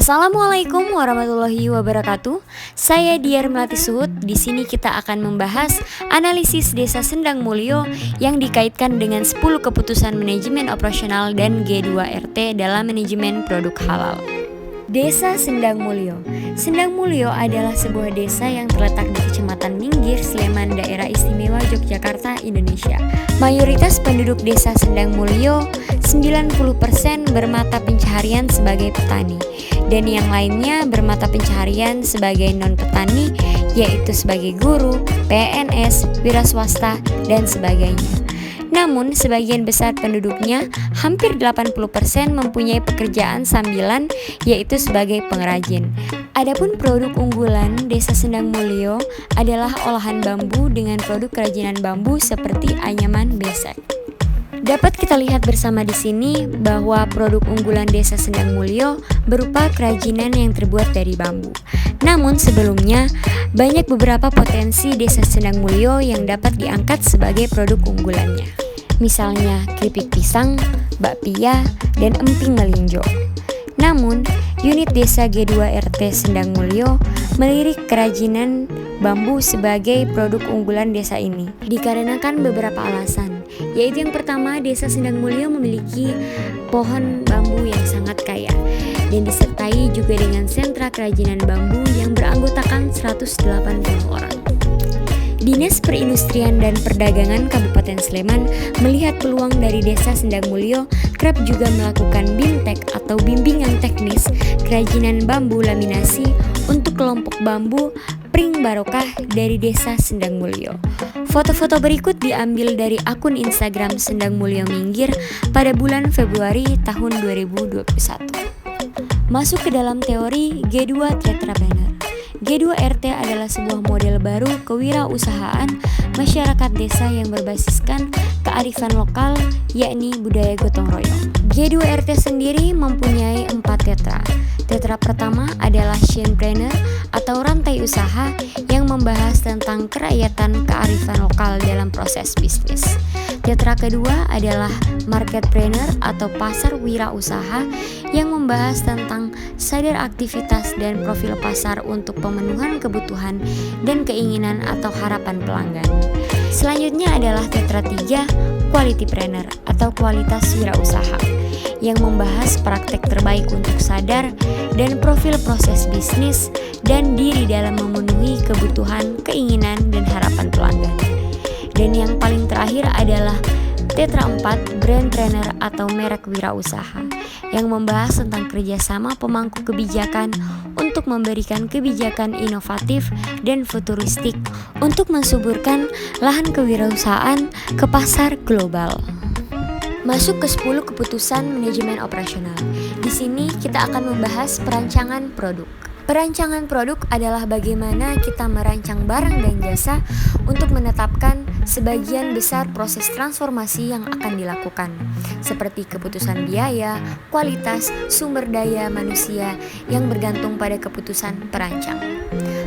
Assalamualaikum warahmatullahi wabarakatuh. Saya Diar Melati Suhud. Di sini kita akan membahas analisis Desa Sendang Mulyo yang dikaitkan dengan 10 keputusan manajemen operasional dan G2RT dalam manajemen produk halal. Desa Sendang Mulyo. Sendang Mulyo adalah sebuah desa yang terletak di Kecamatan Minggir, Sleman, Daerah Istimewa Yogyakarta, Indonesia. Mayoritas penduduk Desa Sendang Mulyo 90% bermata pencaharian sebagai petani, dan yang lainnya bermata pencaharian sebagai non-petani, yaitu sebagai guru, PNS, wira swasta, dan sebagainya. Namun, sebagian besar penduduknya, hampir 80% mempunyai pekerjaan sambilan, yaitu sebagai pengrajin. Adapun produk unggulan Desa Sendang Mulyo adalah olahan bambu dengan produk kerajinan bambu seperti anyaman besek. Dapat kita lihat bersama di sini bahwa produk unggulan Desa Sendang Mulyo berupa kerajinan yang terbuat dari bambu. Namun sebelumnya, banyak beberapa potensi Desa Sendang Mulyo yang dapat diangkat sebagai produk unggulannya. Misalnya keripik pisang, bakpia, dan emping melinjo. Namun, unit desa G2RT Sendang Mulyo melirik kerajinan bambu sebagai produk unggulan desa ini dikarenakan beberapa alasan, yaitu yang pertama, Desa Sendang Mulyo memiliki pohon bambu yang sangat kaya dan disertai juga dengan sentra kerajinan bambu yang beranggotakan 180 orang. Dinas Perindustrian dan Perdagangan Kabupaten Sleman melihat peluang dari Desa Sendang Mulyo kerap juga melakukan BIMTEK atau bimbingan teknis kerajinan bambu laminasi untuk kelompok bambu Pring Barokah dari Desa Sendang Mulyo. Foto-foto berikut diambil dari akun Instagram Sendang Mulyo Minggir pada bulan Februari tahun 2021. Masuk ke dalam teori G2 Tetrapreneur. G2RT adalah sebuah model baru kewirausahaan masyarakat desa yang berbasiskan kearifan lokal, yakni budaya gotong royong. G2RT sendiri mempunyai 4 tetra. Tetra pertama adalah chainpreneur atau rantai usaha yang membahas tentang kerakyatan kearifan lokal dalam proses bisnis. Tetra kedua adalah marketpreneur atau pasar wirausaha yang membahas tentang sadar aktivitas dan profil pasar untuk pemenuhan kebutuhan dan keinginan atau harapan pelanggan. Selanjutnya adalah tetra 3, qualitypreneur atau kualitas wirausaha yang membahas praktek terbaik untuk sadar dan profil proses bisnis dan diri dalam memenuhi kebutuhan, keinginan, dan harapan pelanggan. Dan yang paling terakhir adalah tetra 4, brandpreneur atau merek wirausaha yang membahas tentang kerjasama pemangku kebijakan untuk memberikan kebijakan inovatif dan futuristik untuk mensuburkan lahan kewirausahaan ke pasar global. Masuk ke 10 keputusan manajemen operasional. Di sini kita akan membahas perancangan produk. Perancangan produk adalah bagaimana kita merancang barang dan jasa untuk menetapkan sebagian besar proses transformasi yang akan dilakukan, seperti keputusan biaya, kualitas, sumber daya manusia yang bergantung pada keputusan perancang.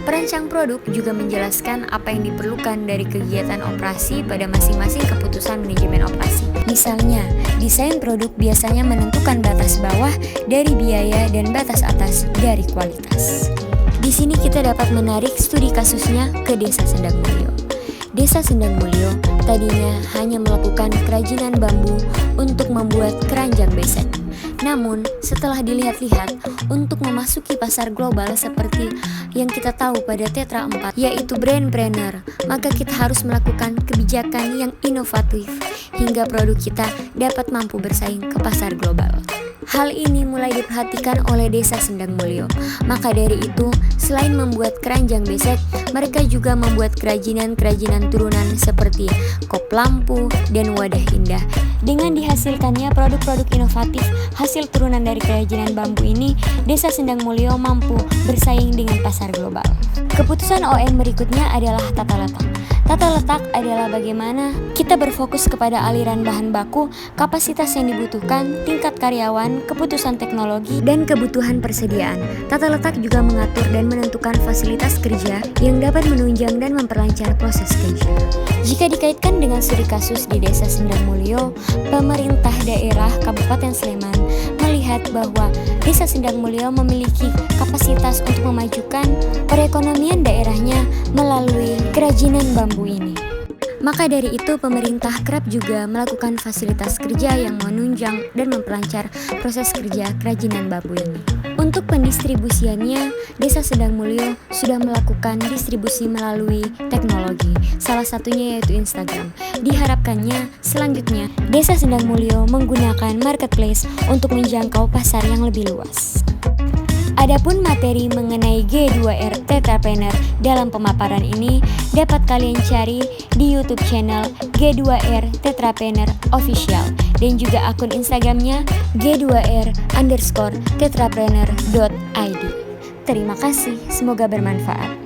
Perancang produk juga menjelaskan apa yang diperlukan dari kegiatan operasi pada masing-masing keputusan manajemen operasi. Misalnya, desain produk biasanya menentukan batas bawah dari biaya dan batas atas dari kualitas. Di sini kita dapat menarik studi kasusnya ke Desa Sendang Mulyo. Desa Sendang Mulyo tadinya hanya melakukan kerajinan bambu untuk membuat keranjang besek. Namun, setelah dilihat-lihat untuk memasuki pasar global seperti yang kita tahu pada tetra 4, yaitu brandpreneur, maka kita harus melakukan kebijakan yang inovatif hingga produk kita dapat mampu bersaing ke pasar global. Hal ini mulai diperhatikan oleh Desa Sendang Mulyo. Maka dari itu, selain membuat keranjang besek, mereka juga membuat kerajinan-kerajinan turunan seperti kop lampu dan wadah indah. Dengan dihasilkannya produk-produk inovatif hasil turunan dari kerajinan bambu ini, Desa Sendang Mulyo mampu bersaing dengan pasar global. Keputusan OM berikutnya adalah tata letak. Tata letak adalah bagaimana kita berfokus kepada aliran bahan baku, kapasitas yang dibutuhkan, tingkat karyawan, keputusan teknologi, dan kebutuhan persediaan. Tata letak juga mengatur dan menentukan fasilitas kerja yang dapat menunjang dan memperlancar proses kerja. Jika dikaitkan dengan studi kasus di Desa Sendang Mulyo, pemerintah daerah Kabupaten Sleman melihat melihat bahwa Desa Sendang Mulyo memiliki kapasitas untuk memajukan perekonomian daerahnya melalui kerajinan bambu ini. Maka dari itu pemerintah kerap juga melakukan fasilitas kerja yang menunjang dan memperlancar proses kerja kerajinan bambu ini. Untuk pendistribusiannya, Desa Sendang Mulyo sudah melakukan distribusi melalui teknologi, salah satunya yaitu Instagram. Diharapkannya selanjutnya Desa Sendang Mulyo menggunakan marketplace untuk menjangkau pasar yang lebih luas. Adapun materi mengenai G2R Tetrapreneur dalam pemaparan ini dapat kalian cari di YouTube channel G2R Tetrapreneur Official dan juga akun Instagramnya G2R_tetrapreneur.id. Terima kasih, semoga bermanfaat.